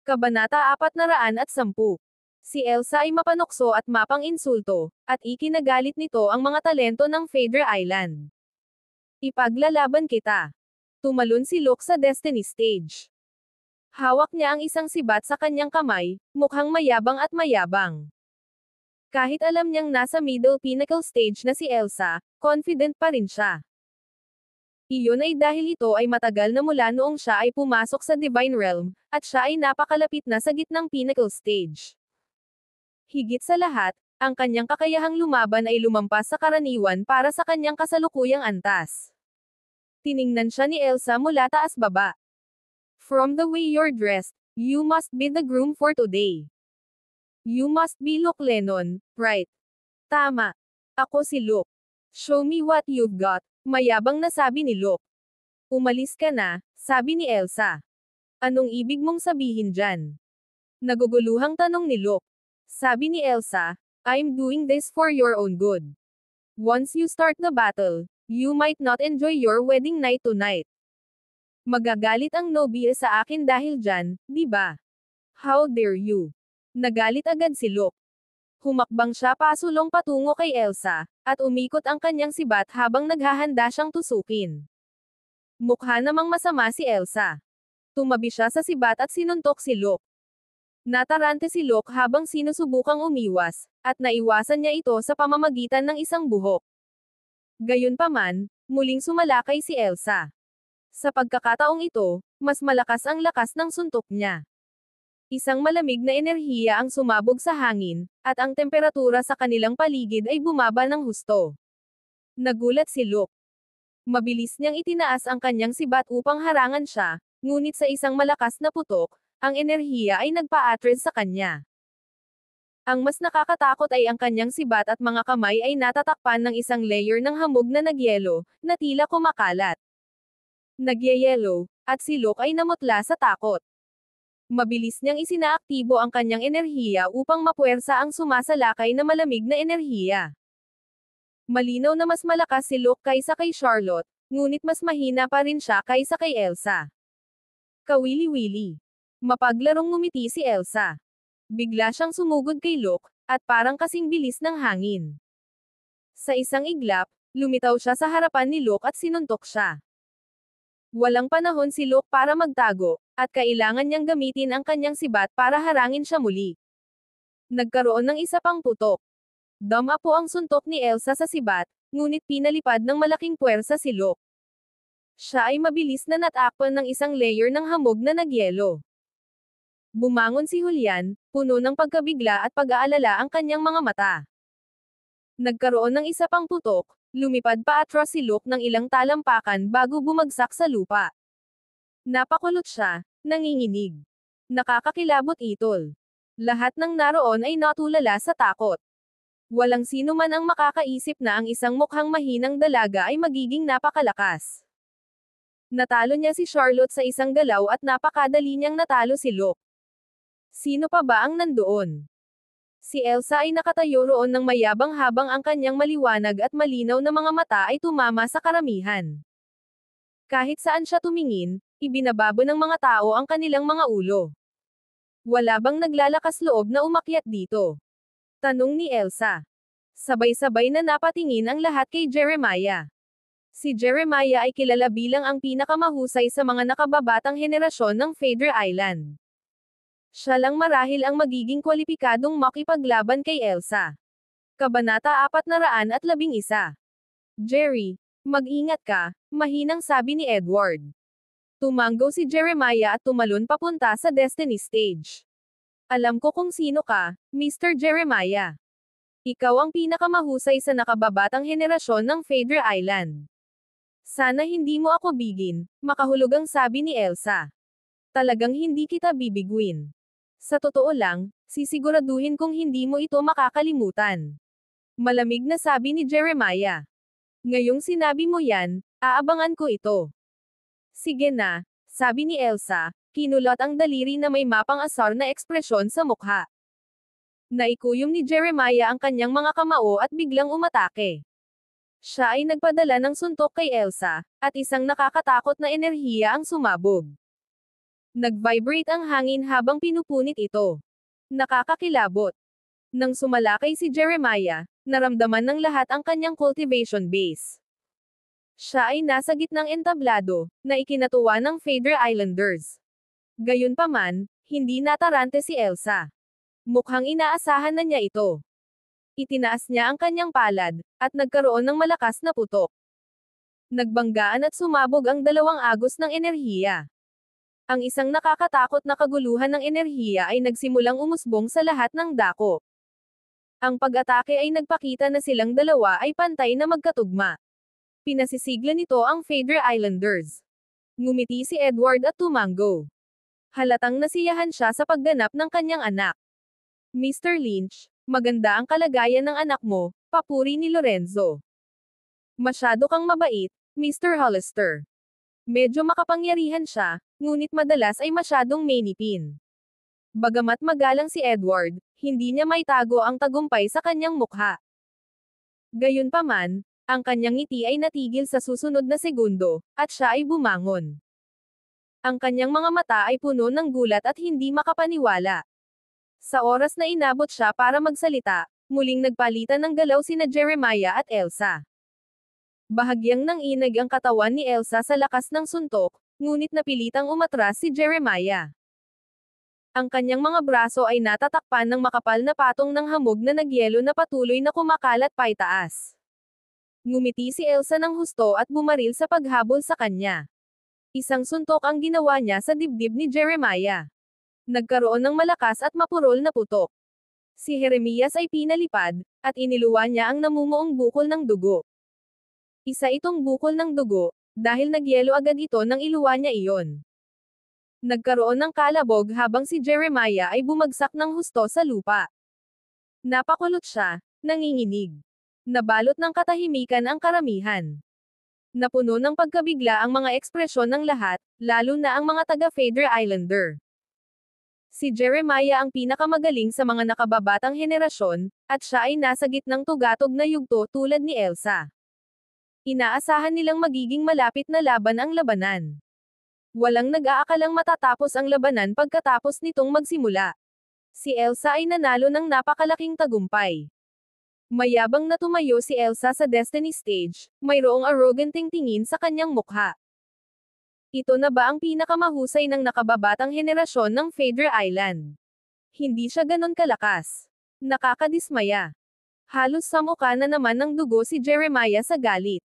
Kabanata 410. Si Elsa ay mapanukso at mapang-insulto, at ikinagalit nito ang mga talento ng Fader Island. Ipaglalaban kita. Tumalon si Luke sa Destiny Stage. Hawak niya ang isang sibat sa kanyang kamay, mukhang mayabang at mayabang. Kahit alam niyang nasa middle pinnacle stage na si Elsa, confident pa rin siya. Iyon ay dahil ito ay matagal na mula noong siya ay pumasok sa Divine Realm, at siya ay napakalapit na sa gitnang pinnacle stage. Higit sa lahat, ang kanyang kakayahang lumaban ay lumampas sa karaniwan para sa kanyang kasalukuyang antas. Tiningnan siya ni Elsa mula taas baba. From the way you're dressed, you must be the groom for today. You must be Luke Lennon, right? Tama. Ako si Luke. Show me what you've got. Mayabang na sabi ni Luke. Umalis ka na, sabi ni Elsa. Anong ibig mong sabihin dyan? Naguguluhang tanong ni Luke. Sabi ni Elsa, I'm doing this for your own good. Once you start the battle, you might not enjoy your wedding night tonight. Magagalit ang nobya sa akin dahil dyan, di ba? How dare you? Nagalit agad si Luke. Humakbang siya pasulong patungo kay Elsa, at umikot ang kanyang sibat habang naghahanda siyang tusukin. Mukha namang masama si Elsa. Tumabi siya sa sibat at sinuntok si Luke. Natarante si Luke habang sinusubukang umiwas, at naiwasan niya ito sa pamamagitan ng isang buhok. Gayunpaman, muling sumalakay si Elsa. Sa pagkakataong ito, mas malakas ang lakas ng suntok niya. Isang malamig na enerhiya ang sumabog sa hangin, at ang temperatura sa kanilang paligid ay bumaba ng husto. Nagulat si Luke. Mabilis niyang itinaas ang kanyang sibat upang harangan siya, ngunit sa isang malakas na putok, ang enerhiya ay nagpa-atras sa kanya. Ang mas nakakatakot ay ang kanyang sibat at mga kamay ay natatakpan ng isang layer ng hamog na nagyelo, na tila kumakalat. Nagyayelo, at si Luke ay namutla sa takot. Mabilis niyang isinaaktibo ang kanyang enerhiya upang mapuwersa ang sumasalakay na malamig na enerhiya. Malinaw na mas malakas si Luke kaysa kay Charlotte, ngunit mas mahina pa rin siya kaysa kay Elsa. Kawili-wili. Mapaglarong ngumiti si Elsa. Bigla siyang sumugod kay Luke, at parang kasing bilis ng hangin. Sa isang iglap, lumitaw siya sa harapan ni Luke at sinuntok siya. Walang panahon si Luke para magtago, at kailangan niyang gamitin ang kanyang sibat para harangin siya muli. Nagkaroon ng isa pang putok. Dama po ang suntok ni Elsa sa sibat, ngunit pinalipad ng malaking puwersa si Luke. Siya ay mabilis na natakpan ng isang layer ng hamog na nagyelo. Bumangon si Julian, puno ng pagkabigla at pag-aalala ang kanyang mga mata. Nagkaroon ng isa pang putok, lumipad pa atras si Luke ng ilang talampakan bago bumagsak sa lupa. Napakulot siya, nanginginig. Nakakakilabot itol. Lahat ng naroon ay natulala sa takot. Walang sino man ang makakaisip na ang isang mukhang mahinang dalaga ay magiging napakalakas. Natalo niya si Charlotte sa isang galaw at napakadali niyang natalo si Luke. Sino pa ba ang nandoon? Si Elsa ay nakatayo roon ng mayabang habang ang kanyang maliwanag at malinaw na mga mata ay tumama sa karamihan. Kahit saan siya tumingin, ibinababo ng mga tao ang kanilang mga ulo. Wala bang naglalakas loob na umakyat dito? Tanong ni Elsa. Sabay-sabay na napatingin ang lahat kay Jeremiah. Si Jeremiah ay kilala bilang ang pinakamahusay sa mga nakababatang henerasyon ng Fader Island. Siya lang marahil ang magiging kwalipikadong makipaglaban kay Elsa. Kabanata 411. Jerry, mag-ingat ka, mahinang sabi ni Edward. Tumango si Jeremiah at tumalon papunta sa Destiny Stage. Alam ko kung sino ka, Mr. Jeremiah. Ikaw ang pinakamahusay sa nakababatang henerasyon ng Fader Island. Sana hindi mo ako bigin, makahulugang sabi ni Elsa. Talagang hindi kita bibiguin. Sa totoo lang, sisiguraduhin kong hindi mo ito makakalimutan. Malamig na sabi ni Jeremiah. Ngayong sinabi mo yan, aabangan ko ito. Sige na, sabi ni Elsa, kinulot ang daliri na may mapang-asar na ekspresyon sa mukha. Naikuyom ni Jeremiah ang kanyang mga kamao at biglang umatake. Siya ay nagpadala ng suntok kay Elsa, at isang nakakatakot na enerhiya ang sumabog. Nag-vibrate ang hangin habang pinupunit ito. Nakakakilabot. Nang sumalakay si Jeremiah, naramdaman ng lahat ang kanyang cultivation base. Siya ay nasa gitnang entablado, na ikinatuwa ng Fader Islanders. Gayunpaman, hindi natarante si Elsa. Mukhang inaasahan na niya ito. Itinaas niya ang kanyang palad, at nagkaroon ng malakas na putok. Nagbanggaan at sumabog ang dalawang agos ng enerhiya. Ang isang nakakatakot na kaguluhan ng enerhiya ay nagsimulang umusbong sa lahat ng dako. Ang pag-atake ay nagpakita na silang dalawa ay pantay na magkatugma. Pinasisigla nito ang Fader Islanders. Ngumiti si Edward at tumango. Halatang nasiyahan siya sa pagganap ng kanyang anak. Mr. Lynch, maganda ang kalagayan ng anak mo, papuri ni Lorenzo. Masyado kang mabait, Mr. Hollister. Medyo makapangyarihan siya, ngunit madalas ay masyadong mainipin. Bagamat magalang si Edward, hindi niya maitago ang tagumpay sa kanyang mukha. Gayunpaman, ang kanyang ngiti ay natigil sa susunod na segundo, at siya ay bumangon. Ang kanyang mga mata ay puno ng gulat at hindi makapaniwala. Sa oras na inabot siya para magsalita, muling nagpalitan ng galaw sina Jeremiah at Elsa. Bahagyang nanginag ang katawan ni Elsa sa lakas ng suntok, ngunit napilitang umatras si Jeremiah. Ang kanyang mga braso ay natatakpan ng makapal na patong ng hamog na nagyelo na patuloy na kumakalat paitaas. Ngumiti si Elsa ng husto at bumaril sa paghabol sa kanya. Isang suntok ang ginawa niya sa dibdib ni Jeremiah. Nagkaroon ng malakas at mapurol na putok. Si Jeremias ay pinalipad, at iniluwa niya ang namumuong bukol ng dugo. Isa itong bukol ng dugo, dahil nagyelo agad ito nang iluwa niya iyon. Nagkaroon ng kalabog habang si Jeremiah ay bumagsak ng husto sa lupa. Napakulot siya, nanginginig. Nabalot ng katahimikan ang karamihan. Napuno ng pagkabigla ang mga ekspresyon ng lahat, lalo na ang mga taga-Fader Islander. Si Jeremiah ang pinakamagaling sa mga nakababatang henerasyon, at siya ay nasa gitnang tugatog na yugto tulad ni Elsa. Inaasahan nilang magiging malapit na laban ang labanan. Walang nag-aakalang matatapos ang labanan pagkatapos nitong magsimula. Si Elsa ay nanalo ng napakalaking tagumpay. Mayabang na tumayo si Elsa sa Destiny Stage, mayroong arroganting tingin sa kanyang mukha. Ito na ba ang pinakamahusay ng nakababatang henerasyon ng Fader Island? Hindi siya ganon kalakas. Nakakadismaya. Halos sa mukha na naman ng dugo si Jeremiah sa galit.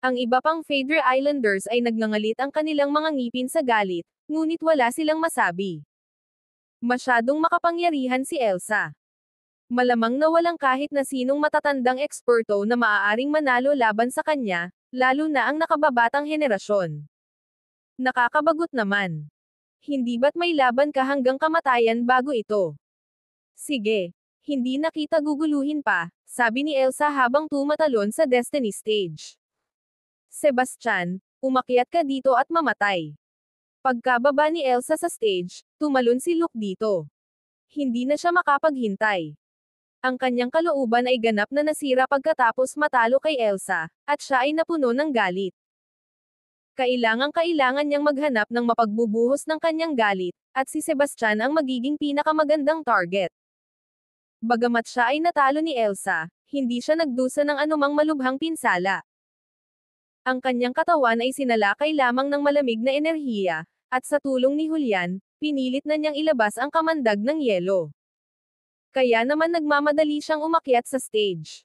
Ang iba pang Fader Islanders ay nagngangalit ang kanilang mga ngipin sa galit, ngunit wala silang masabi. Masyadong makapangyarihan si Elsa. Malamang na walang kahit na sinong matatandang eksperto na maaaring manalo laban sa kanya, lalo na ang nakababatang henerasyon. Nakakabagot naman. Hindi ba't may laban ka hanggang kamatayan bago ito? Sige. Hindi na kita guguluhin pa, sabi ni Elsa habang tumatalon sa Destiny Stage. Sebastian, umakyat ka dito at mamatay. Pagkababa ni Elsa sa stage, tumalon si Luke dito. Hindi na siya makapaghintay. Ang kanyang kalooban ay ganap na nasira pagkatapos matalo kay Elsa, at siya ay napuno ng galit. Kailangan niyang maghanap ng mapagbubuhos ng kanyang galit, at si Sebastian ang magiging pinakamagandang target. Bagamat siya ay natalo ni Elsa, hindi siya nagdusa ng anumang malubhang pinsala. Ang kanyang katawan ay sinalakay lamang ng malamig na enerhiya, at sa tulong ni Julian, pinilit na niyang ilabas ang kamandag ng yelo. Kaya naman nagmamadali siyang umakyat sa stage.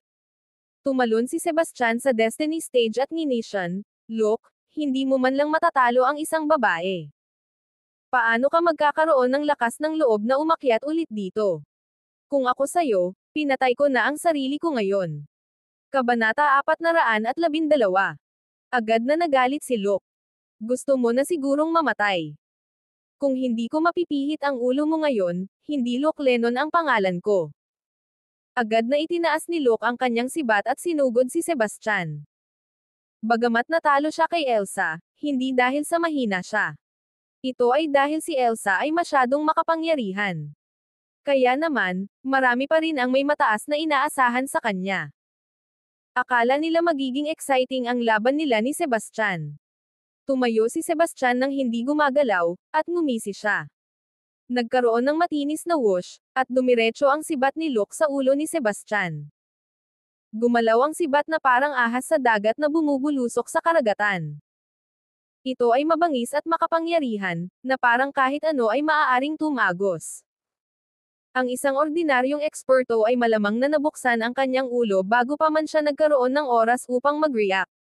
Tumalon si Sebastian sa Destiny Stage at nginisyan, "Look, hindi mo man lang matatalo ang isang babae. Paano ka magkakaroon ng lakas ng loob na umakyat ulit dito? Kung ako sa'yo, pinatay ko na ang sarili ko ngayon." Kabanata 412. Agad na nagalit si Luke. Gusto mo na sigurong mamatay. Kung hindi ko mapipihit ang ulo mo ngayon, hindi Luke Lennon ang pangalan ko. Agad na itinaas ni Luke ang kanyang sibat at sinugod si Sebastian. Bagamat natalo siya kay Elsa, hindi dahil sa mahina siya. Ito ay dahil si Elsa ay masyadong makapangyarihan. Kaya naman, marami pa rin ang may mataas na inaasahan sa kanya. Akala nila magiging exciting ang laban nila ni Sebastian. Tumayo si Sebastian nang hindi gumagalaw, at ngumisi siya. Nagkaroon ng matinis na whoosh, at dumiretso ang sibat ni Luke sa ulo ni Sebastian. Gumalaw ang sibat na parang ahas sa dagat na bumubulusok sa karagatan. Ito ay mabangis at makapangyarihan, na parang kahit ano ay maaaring tumagos. Ang isang ordinaryong eksperto ay malamang na nabuksan ang kanyang ulo bago pa man siya nagkaroon ng oras upang mag-react.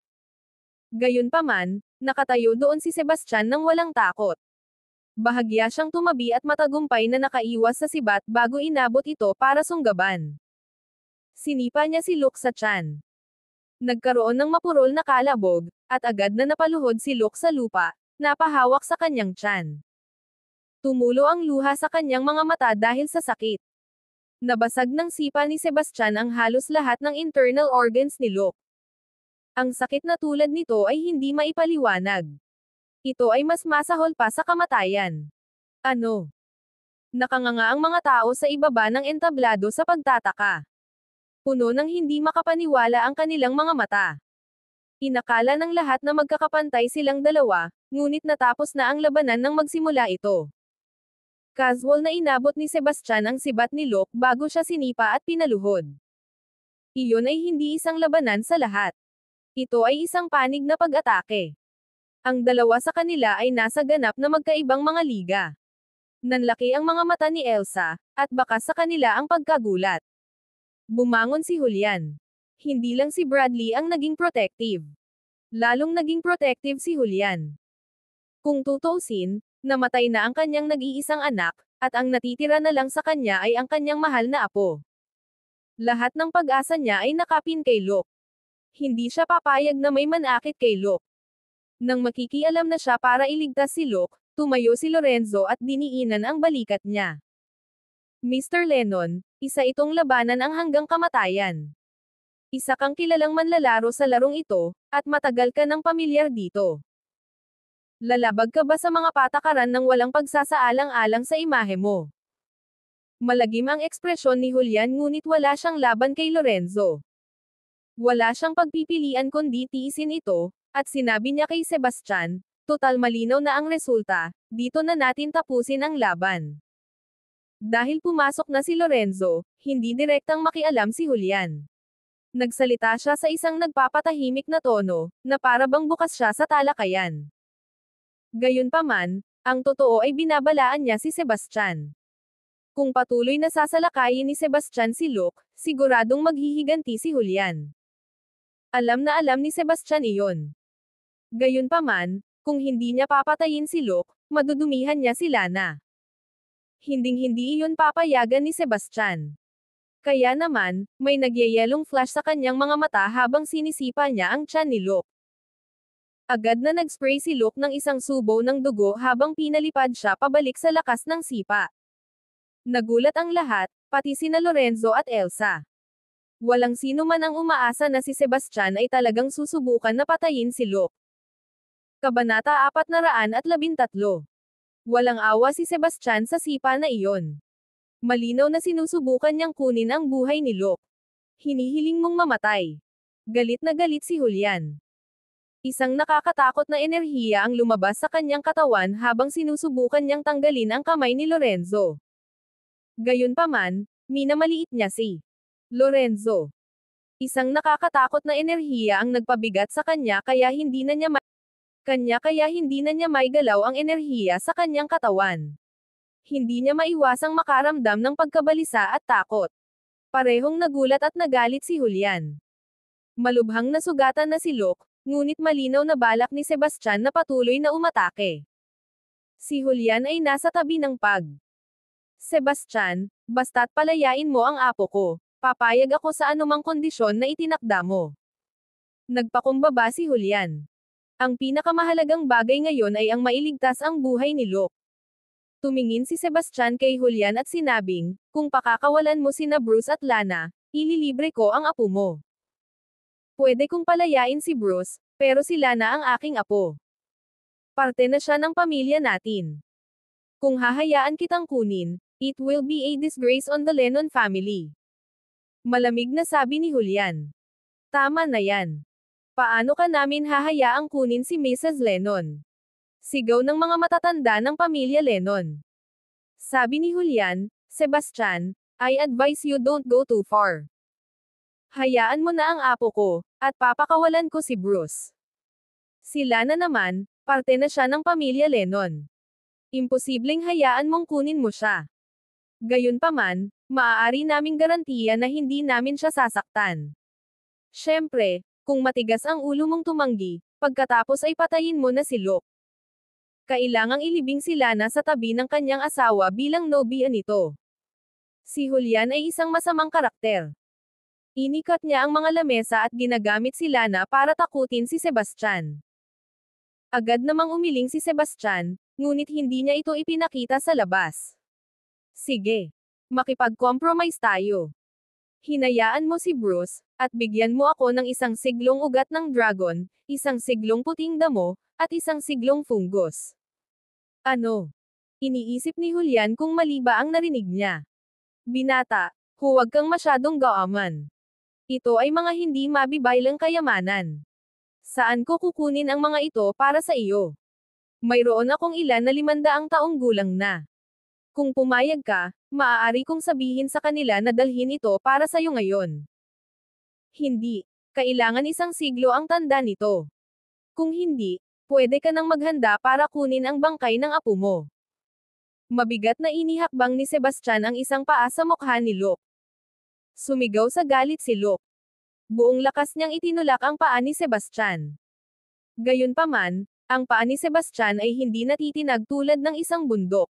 Gayunpaman, nakatayo doon si Sebastian nang walang takot. Bahagya siyang tumabi at matagumpay na nakaiwas sa sibat bago inabot ito para sunggaban. Sinipa niya si Luke sa tiyan. Nagkaroon ng mapurol na kalabog, at agad na napaluhod si Luke sa lupa, napahawak sa kanyang tiyan. Tumulo ang luha sa kanyang mga mata dahil sa sakit. Nabasag ng sipa ni Sebastian ang halos lahat ng internal organs ni Luke. Ang sakit na tulad nito ay hindi maipaliwanag. Ito ay mas masahol pa sa kamatayan. Ano? Nakanganga ang mga tao sa ibaba ng entablado sa pagtataka. Puno ng hindi makapaniwala ang kanilang mga mata. Inakala ng lahat na magkakapantay silang dalawa, ngunit natapos na ang labanan nang magsimula ito. Casual na inabot ni Sebastian ang sibat ni Luke bago siya sinipa at pinaluhod. Iyon ay hindi isang labanan sa lahat. Ito ay isang panig na pag-atake. Ang dalawa sa kanila ay nasa ganap na magkaibang mga liga. Nanlaki ang mga mata ni Elsa, at bakas sa kanila ang pagkagulat. Bumangon si Julian. Hindi lang si Bradley ang naging protective. Lalong naging protective si Julian. Kung tutuusin, namatay na ang kanyang nag-iisang anak, at ang natitira na lang sa kanya ay ang kanyang mahal na apo. Lahat ng pag-asa niya ay nakapin kay Luke. Hindi siya papayag na may manakit kay Luke. Nang makikialam na siya para iligtas si Luke, tumayo si Lorenzo at diniinan ang balikat niya. Mr. Lennon, isa itong labanan ang hanggang kamatayan. Isa kang kilalang manlalaro sa larong ito, at matagal ka ng pamilyar dito. Lalabag ka ba sa mga patakaran ng walang pagsasaalang-alang sa imahe mo? Malagim ang ekspresyon ni Julian ngunit wala siyang laban kay Lorenzo. Wala siyang pagpipilian kundi tiisin ito, at sinabi niya kay Sebastian, total malinaw na ang resulta, dito na natin tapusin ang laban. Dahil pumasok na si Lorenzo, hindi direktang makialam si Julian. Nagsalita siya sa isang nagpapatahimik na tono, na para bang bukas siya sa talakayan. Gayunpaman, ang totoo ay binabalaan niya si Sebastian. Kung patuloy na sasalakayin ni Sebastian si Luke, siguradong maghihiganti si Julian. Alam na alam ni Sebastian iyon. Gayunpaman, kung hindi niya papatayin si Luke, madudumihan niya si Lana. Hinding-hindi iyon papayagan ni Sebastian. Kaya naman, may nagyayelong flash sa kanyang mga mata habang sinisipa niya ang tiyan ni Luke. Agad na nag-spray si Luke ng isang subo ng dugo habang pinalipad siya pabalik sa lakas ng sipa. Nagulat ang lahat, pati sina Lorenzo at Elsa. Walang sino man ang umaasa na si Sebastian ay talagang susubukan na patayin si Luke. Kabanata 413. Walang awa si Sebastian sa sipa na iyon. Malinaw na sinusubukan niyang kunin ang buhay ni Luke. Hinihiling mong mamatay. Galit na galit si Julian. Isang nakakatakot na enerhiya ang lumabas sa kanyang katawan habang sinusubukan niyang tanggalin ang kamay ni Lorenzo. Gayunpaman, minamaliit niya si Lorenzo. Isang nakakatakot na enerhiya ang nagpabigat sa kanya kaya hindi na niya maigalaw ang enerhiya sa kanyang katawan. Hindi niya maiwasang makaramdam ng pagkabalisa at takot. Parehong nagulat at nagalit si Julian. Malubhang nasugatan na si Luke, ngunit malinaw na balak ni Sebastian na patuloy na umatake. Si Julian ay nasa tabi ng pag. Sebastian, basta't palayain mo ang apo ko, papayag ako sa anumang kondisyon na itinakda mo. Nagpakumbaba si Julian. Ang pinakamahalagang bagay ngayon ay ang mailigtas ang buhay ni Luke. Tumingin si Sebastian kay Julian at sinabing, kung pakakawalan mo sina Bruce at Lana, ililibre ko ang apo mo. Pwede kong palayain si Bruce, pero si Lana ang aking apo. Parte na siya ng pamilya natin. Kung hahayaan kitang kunin, it will be a disgrace on the Lennon family. Malamig na sabi ni Julian. Tama na yan. Paano ka namin hahayaang kunin si Mrs. Lennon? Sigaw ng mga matatanda ng pamilya Lennon. Sabi ni Julian, Sebastian, I advise you don't go too far. Hayaan mo na ang apo ko, at papakawalan ko si Bruce. Si Lana naman, parte na siya ng pamilya Lennon. Imposibleng hayaan mong kunin mo siya. Gayunpaman, maaari naming garantiya na hindi namin siya sasaktan. Siyempre, kung matigas ang ulo mong tumanggi, pagkatapos ay patayin mo na si Luke. Kailangang ilibing si Lana sa tabi ng kanyang asawa bilang nobya nito. Si Julian ay isang masamang karakter. Inikat niya ang mga lamesa at ginagamit si Lana para takutin si Sebastian. Agad namang umiling si Sebastian, ngunit hindi niya ito ipinakita sa labas. Sige. Makipag-compromise tayo. Hinayaan mo si Bruce, at bigyan mo ako ng isang siglong ugat ng dragon, isang siglong puting damo, at isang siglong fungus. Ano? Iniisip ni Julian kung mali ba ang narinig niya. Binata, huwag kang masyadong gaaman. Ito ay mga hindi mabibaylang kayamanan. Saan ko kukunin ang mga ito para sa iyo? Mayroon akong ilan na 500 taong gulang na. Kung pumayag ka, maaari kong sabihin sa kanila na dalhin ito para sa iyo ngayon. Hindi. Kailangan isang siglo ang tanda nito. Kung hindi, pwede ka nang maghanda para kunin ang bangkay ng apo mo. Mabigat na inihakbang ni Sebastian ang isang paa sa mukha ni Luke. Sumigaw sa galit si Luke. Buong lakas niyang itinulak ang paa ni Sebastian. Gayunpaman, ang paa ni Sebastian ay hindi natitinag tulad ng isang bundok.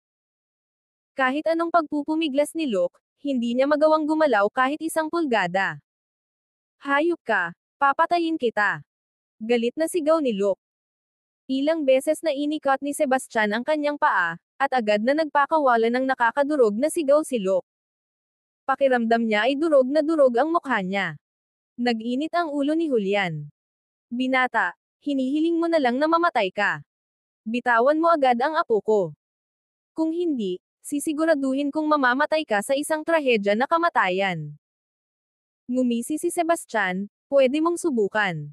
Kahit anong pagpupumiglas ni Luke, hindi niya magawang gumalaw kahit isang pulgada. Hayop ka, papatayin kita. Galit na sigaw ni Luke. Ilang beses na inikat ni Sebastian ang kanyang paa, at agad na nagpakawala ng nakakadurog na sigaw si Luke. Pakiramdam niya ay durog na durog ang mukha niya. Nag-init ang ulo ni Julian. Binata, hinihiling mo na lang na mamatay ka. Bitawan mo agad ang apo ko. Kung hindi, sisiguraduhin kong mamamatay ka sa isang trahedya na kamatayan. Ngumisi si Sebastian, pwede mong subukan.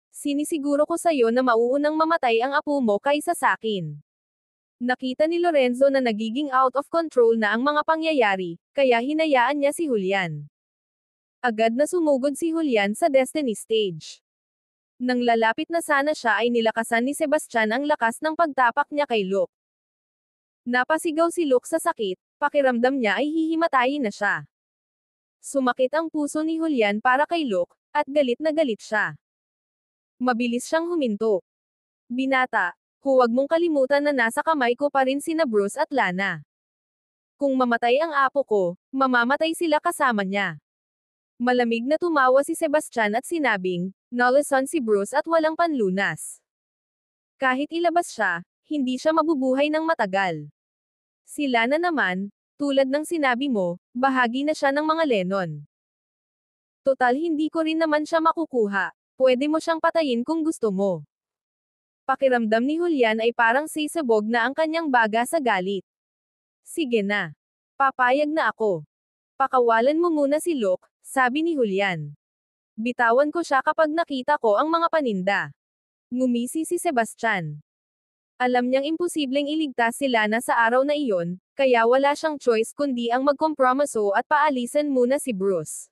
Sinisiguro ko sa'yo na mauunang mamatay ang apo mo kaysa sakin. Nakita ni Lorenzo na nagiging out of control na ang mga pangyayari, kaya hinayaan niya si Julian. Agad na sumugod si Julian sa destiny stage. Nang lalapit na sana siya ay nilakasan ni Sebastian ang lakas ng pagtapak niya kay Luke. Napasigaw si Luke sa sakit, pakiramdam niya ay hihimatayin na siya. Sumakit ang puso ni Julian para kay Luke, at galit na galit siya. Mabilis siyang huminto. Binata, huwag mong kalimutan na nasa kamay ko pa rin sina Bruce at Lana. Kung mamatay ang apo ko, mamamatay sila kasama niya. Malamig na tumawa si Sebastian at sinabing, nalason si Bruce at walang panlunas. Kahit ilabas siya, hindi siya mabubuhay ng matagal. Si Lana naman, tulad ng sinabi mo, bahagi na siya ng mga Lennon. Total hindi ko rin naman siya makukuha, pwede mo siyang patayin kung gusto mo. Pakiramdam ni Julian ay parang sisabog na ang kanyang baga sa galit. Sige na. Papayag na ako. Pakawalan mo muna si Luke, sabi ni Julian. Bitawan ko siya kapag nakita ko ang mga paninda. Ngumisi si Sebastian. Alam niyang imposibleng iligtas si Lana sa araw na iyon, kaya wala siyang choice kundi ang magkompromiso at paalisan muna si Bruce.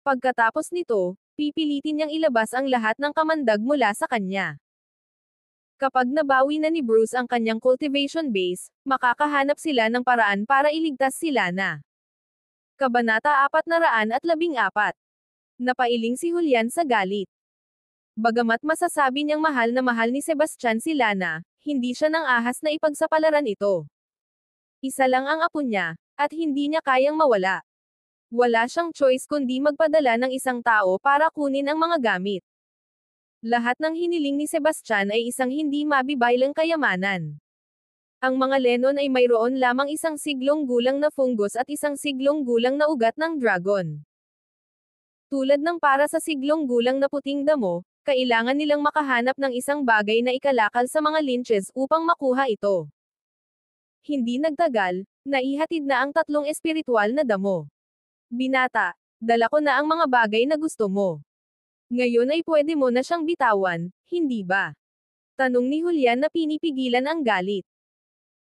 Pagkatapos nito, pipilitin niyang ilabas ang lahat ng kamandag mula sa kanya. Kapag nabawi na ni Bruce ang kanyang cultivation base, makakahanap sila ng paraan para iligtas si Lana. Kabanata 414. Napailing si Julian sa galit. Bagamat masasabi niyang mahal na mahal ni Sebastian si Lana, hindi siya nang ahas na ipagsapalaran ito. Isa lang ang apo niya, at hindi niya kayang mawala. Wala siyang choice kundi magpadala ng isang tao para kunin ang mga gamit. Lahat ng hiniling ni Sebastian ay isang hindi mabibaylang kayamanan. Ang mga Lennon ay mayroon lamang isang siglong gulang na fungus at isang siglong gulang na ugat ng dragon. Tulad ng para sa siglong gulang na puting damo, kailangan nilang makahanap ng isang bagay na ikalakal sa mga lynches upang makuha ito. Hindi nagtagal, naihatid na ang 3 espiritual na damo. Binata, dala ko na ang mga bagay na gusto mo. Ngayon ay pwede mo na siyang bitawan, hindi ba? Tanong ni Julian na pinipigilan ang galit.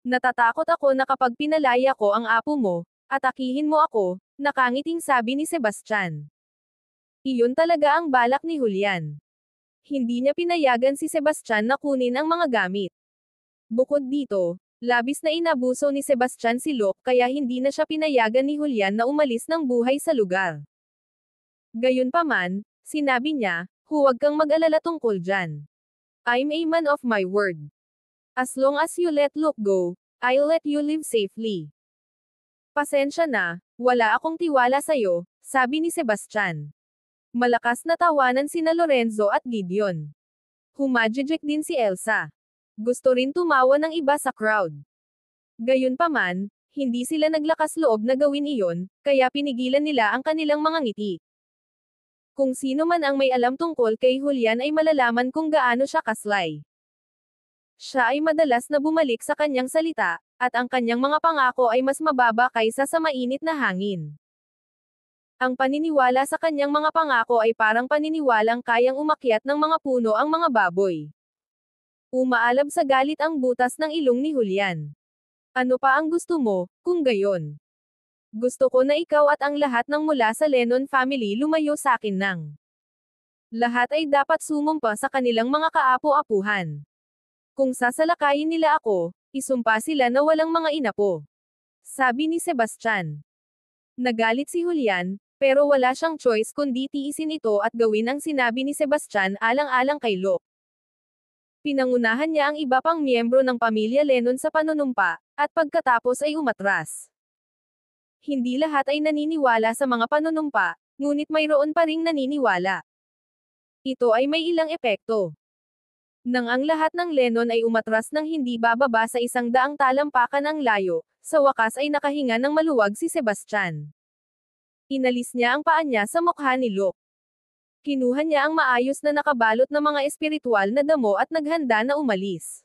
Natatakot ako na kapag pinalaya ko ang apo mo, atakihin mo ako, nakangiting sabi ni Sebastian. Iyon talaga ang balak ni Julian. Hindi niya pinayagan si Sebastian na kunin ang mga gamit. Bukod dito, labis na inabuso ni Sebastian si Locke kaya hindi na siya pinayagan ni Julian na umalis ng buhay sa lugar. Gayunpaman, sinabi niya, huwag kang mag-alala tungkol dyan. I'm a man of my word. As long as you let Locke go, I'll let you live safely. Pasensya na, wala akong tiwala sa'yo, sabi ni Sebastian. Malakas na tawanan sina Lorenzo at Gideon. Humajijik din si Elsa. Gusto rin tumawa ng iba sa crowd. Gayunpaman, hindi sila naglakas loob na gawin iyon, kaya pinigilan nila ang kanilang mga ngiti. Kung sino man ang may alam tungkol kay Julian ay malalaman kung gaano siya kaslay. Siya ay madalas na bumalik sa kanyang salita, at ang kanyang mga pangako ay mas mababa kaysa sa mainit na hangin. Ang paniniwala sa kanyang mga pangako ay parang paniniwalang kayang umakyat ng mga puno ang mga baboy. Umaalab sa galit ang butas ng ilong ni Julian. Ano pa ang gusto mo, kung gayon? Gusto ko na ikaw at ang lahat ng mula sa Lennon family lumayo sa akin nang. Lahat ay dapat sumumpa sa kanilang mga kaapo-apuhan. Kung sasalakayin nila ako, isumpa sila na walang mga inapo. Sabi ni Sebastian. Nagalit si Julian, pero wala siyang choice kundi tiisin ito at gawin ang sinabi ni Sebastian alang-alang kay Locke. Pinangunahan niya ang iba pang miyembro ng pamilya Lennon sa panunumpa, at pagkatapos ay umatras. Hindi lahat ay naniniwala sa mga panunumpa, ngunit mayroon pa ring naniniwala. Ito ay may ilang epekto. Nang ang lahat ng Lennon ay umatras ng hindi bababa sa 100 talampakan ang layo, sa wakas ay nakahinga ng maluwag si Sebastian. Inalis niya ang paa niya sa mukha ni Locke. Kinuha niya ang maayos na nakabalot na mga espiritual na damo at naghanda na umalis.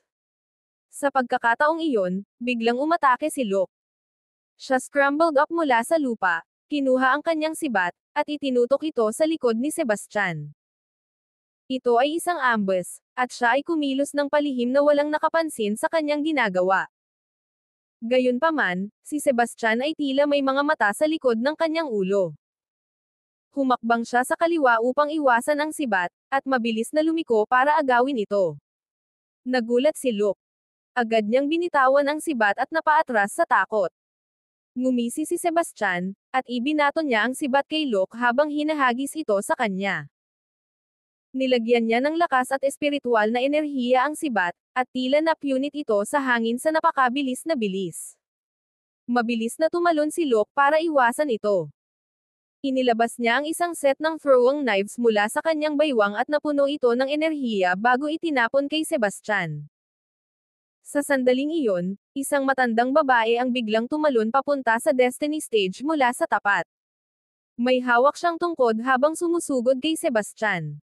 Sa pagkakataong iyon, biglang umatake si Locke. Siya scrambled up mula sa lupa, kinuha ang kanyang sibat, at itinutok ito sa likod ni Sebastian. Ito ay isang ambush, at siya ay kumilos ng palihim na walang nakapansin sa kanyang ginagawa. Gayunpaman, si Sebastian ay tila may mga mata sa likod ng kanyang ulo. Humakbang siya sa kaliwa upang iwasan ang sibat, at mabilis na lumiko para agawin ito. Nagulat si Locke. Agad niyang binitawan ang sibat at napaatras sa takot. Ngumisi si Sebastian, at ibinato niya ang sibat kay Locke habang hinahagis ito sa kanya. Nilagyan niya ng lakas at espiritual na enerhiya ang sibat, at tila napunit ito sa hangin sa napakabilis na bilis. Mabilis na tumalon si Locke para iwasan ito. Inilabas niya ang isang set ng throwing knives mula sa kanyang baywang at napuno ito ng enerhiya bago itinapon kay Sebastian. Sa sandaling iyon, isang matandang babae ang biglang tumalon papunta sa Destiny Stage mula sa tapat. May hawak siyang tungkod habang sumusugod kay Sebastian.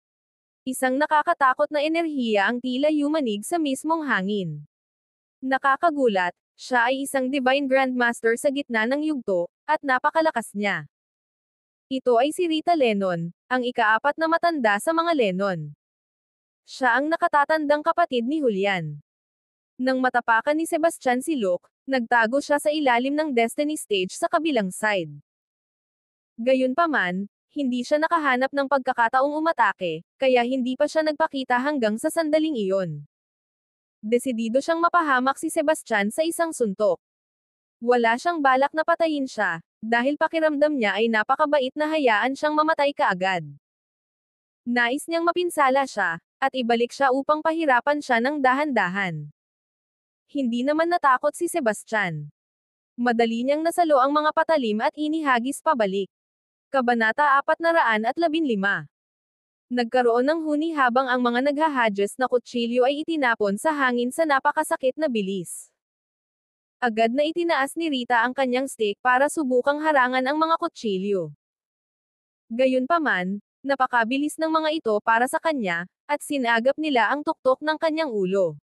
Isang nakakatakot na enerhiya ang tila yumanig sa mismong hangin. Nakakagulat, siya ay isang Divine Grandmaster sa gitna ng yugto, at napakalakas niya. Ito ay si Rita Lennon, ang ika-4 na matanda sa mga Lennon. Siya ang nakatatandang kapatid ni Julian. Nang matapakan ni Sebastian si Locke, nagtago siya sa ilalim ng Destiny Stage sa kabilang side. Gayunpaman, hindi siya nakahanap ng pagkakataong umatake, kaya hindi pa siya nagpakita hanggang sa sandaling iyon. Desidido siyang mapahamak si Sebastian sa isang suntok. Wala siyang balak na patayin siya, dahil pakiramdam niya ay napakabait na hayaan siyang mamatay kaagad. Nais niyang mapinsala siya, at ibalik siya upang pahirapan siya ng dahan-dahan. Hindi naman natakot si Sebastian. Madali niyang nasalo ang mga patalim at inihagis pabalik. Kabanata 415. Nagkaroon ng huni habang ang mga naghahadges na kutsilyo ay itinapon sa hangin sa napakasakit na bilis. Agad na itinaas ni Rita ang kanyang stick para subukang harangan ang mga kutsilyo. Gayunpaman, napakabilis ng mga ito para sa kanya, at sinagap nila ang tuktok ng kanyang ulo.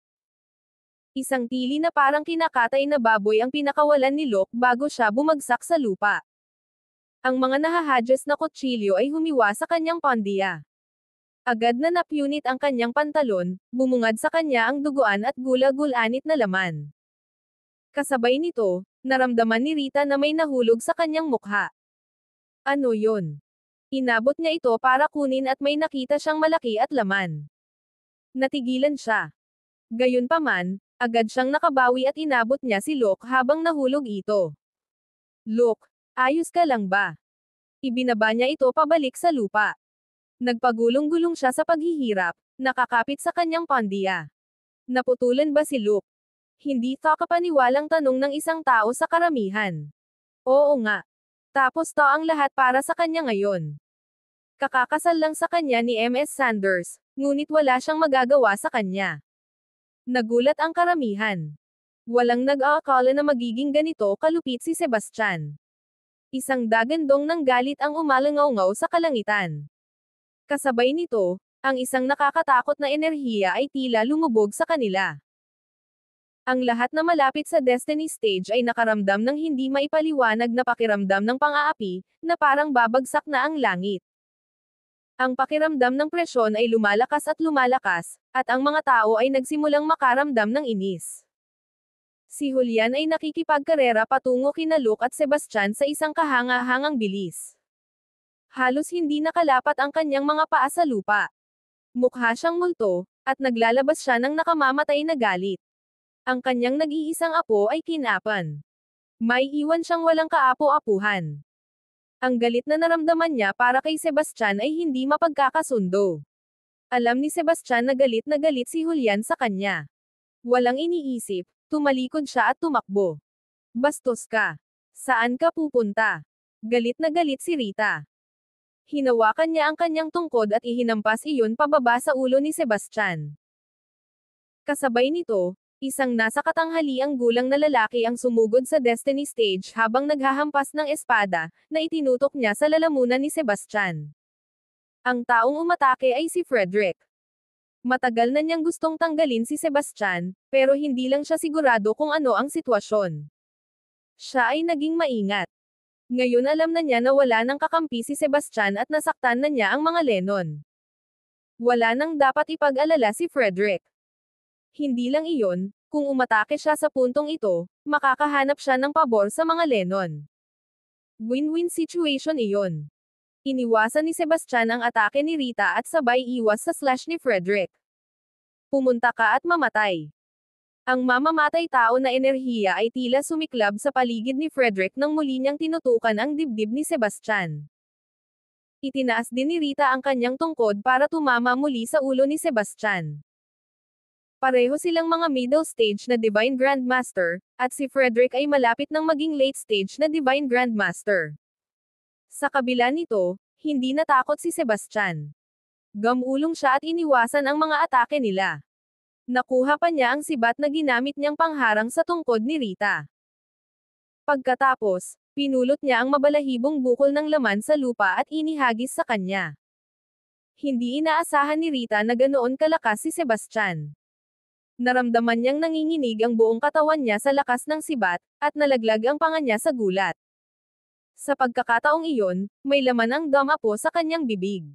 Isang tili na parang kinakatay na baboy ang pinakawalan ni Locke bago siya bumagsak sa lupa. Ang mga nahahadges na kutsilyo ay humiwa sa kanyang pondiya. Agad na napunit ang kanyang pantalon, bumungad sa kanya ang duguan at gula-gulanit na laman. Kasabay nito, naramdaman ni Rita na may nahulog sa kanyang mukha. Ano yun? Inabot niya ito para kunin at may nakita siyang malaki at laman. Natigilan siya. Gayunpaman, agad siyang nakabawi at inabot niya si Luke habang nahulog ito. Luke, ayos ka lang ba? Ibinaba niya ito pabalik sa lupa. Nagpagulong-gulong siya sa paghihirap, nakakapit sa kanyang pandiya. Naputulan ba si Luke? Hindi kapaniwalang tanong ng isang tao sa karamihan. Oo nga. Tapos to ang lahat para sa kanya ngayon. Kakakasal lang sa kanya ni MS Sanders, ngunit wala siyang magagawa sa kanya. Nagulat ang karamihan. Walang nag-aakala na magiging ganito kalupit si Sebastian. Isang dagandong ng galit ang umalangaw-ngaw sa kalangitan. Kasabay nito, ang isang nakakatakot na enerhiya ay tila lumubog sa kanila. Ang lahat na malapit sa Destiny Stage ay nakaramdam ng hindi maipaliwanag na pakiramdam ng pang-aapi, na parang babagsak na ang langit. Ang pakiramdam ng presyon ay lumalakas, at ang mga tao ay nagsimulang makaramdam ng inis. Si Julian ay nakikipagkarera patungo kina Luke at Sebastian sa isang kahanga-hangang bilis. Halos hindi nakalapat ang kanyang mga paa sa lupa. Mukha siyang multo, at naglalabas siya ng nakamamatay na galit. Ang kanyang nag-iisang apo ay kinapan. May iwan siyang walang kaapo-apuhan. Ang galit na naramdaman niya para kay Sebastian ay hindi mapagkakasundo. Alam ni Sebastian na galit si Julian sa kanya. Walang iniisip, tumalikod siya at tumakbo. Bastos ka. Saan ka pupunta? Galit na galit si Rita. Hinawakan niya ang kanyang tungkod at ihinampas iyon pababa sa ulo ni Sebastian. Kasabay nito, isang nasa katanghaliang gulang na lalaki ang sumugod sa Destiny Stage habang naghahampas ng espada, na itinutok niya sa lalamunan ni Sebastian. Ang taong umatake ay si Frederick. Matagal na niyang gustong tanggalin si Sebastian, pero hindi lang siya sigurado kung ano ang sitwasyon. Siya ay naging maingat. Ngayon alam na niya na wala nang kakampi si Sebastian at nasaktan na niya ang mga Lennon. Wala nang dapat ipag-alala si Frederick. Hindi lang iyon, kung umatake siya sa puntong ito, makakahanap siya ng pabor sa mga Lennon. Win-win situation iyon. Iniwasan ni Sebastian ang atake ni Rita at sabay iwas sa slash ni Frederick. Pumunta ka at mamatay. Ang mamamatay tao na enerhiya ay tila sumiklab sa paligid ni Frederick nang muli niyang tinutukan ang dibdib ni Sebastian. Itinaas din ni Rita ang kanyang tungkod para tumama muli sa ulo ni Sebastian. Pareho silang mga middle stage na Divine Grandmaster, at si Frederick ay malapit ng maging late stage na Divine Grandmaster. Sa kabila nito, hindi natakot si Sebastian. Gamulong siya at iniwasan ang mga atake nila. Nakuha pa niya ang sibat na ginamit niyang pangharang sa tungkod ni Rita. Pagkatapos, pinulot niya ang mabalahibong bukol ng laman sa lupa at inihagis sa kanya. Hindi inaasahan ni Rita na ganoon kalakas si Sebastian. Naramdaman niyang nanginginig ang buong katawan niya sa lakas ng sibat, at nalaglag ang panga niya sa gulat. Sa pagkakataong iyon, may laman ang damapo sa kanyang bibig.